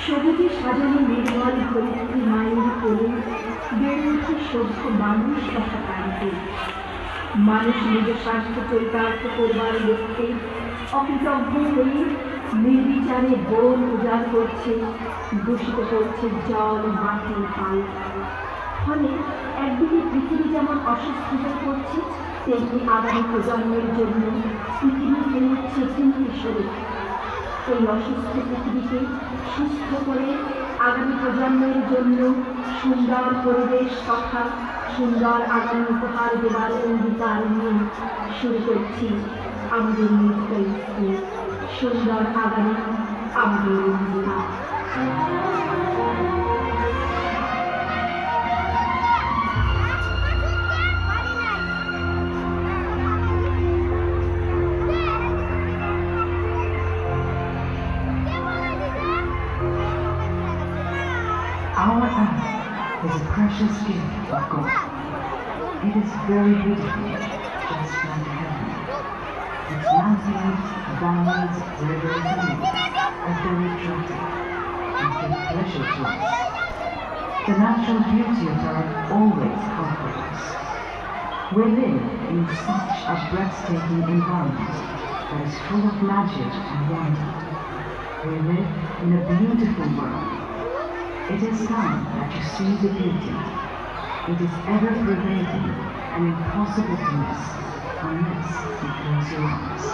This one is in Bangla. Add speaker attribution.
Speaker 1: সবুজে সাজানো নির্মল ধরিত্রী মায়ের কোলে বেড়ে উঠে সভ্য মানুষ তথা প্রাণীতে। মানুষ নিজ স্বার্থ চরিতার্থ করবার লক্ষ্যে অকৃতজ্ঞ হয়ে নির্বিচারে বন উজাড় করছে, দূষিত করছে জল, মাটি, পানি। ফলে একদিকে পৃথিবী যেমন অসুস্থ হয়ে পড়ছে, তেমনি আগামী প্রজন্মের জন্য পৃথিবী হয়ে উঠছে চিন্তিস্বরূপ। এই অসুস্থ পৃথিবীকে সুস্থ করে আগামী প্রজন্মের জন্য সুন্দর পরিবেশ তথা সুন্দর আগামী উপহার দেবার অঙ্গীকার নিয়ে শুরু করছি আমাদের নৃত্য স্কুল। সুন্দর আগামী আমাদের অঙ্গীকার।
Speaker 2: Our earth is a precious gift of God. It is very beautiful, just like heaven. Its mountains, valleys, rivers, and lakes are very attractive and give pleasure to us. The natural beauty of earth always comforts us. We live in such a breathtaking environment that is full of magic and wonder. We live in a beautiful world. It is time that you see the beauty. It is ever-pervading and impossible to miss unless you close your eyes.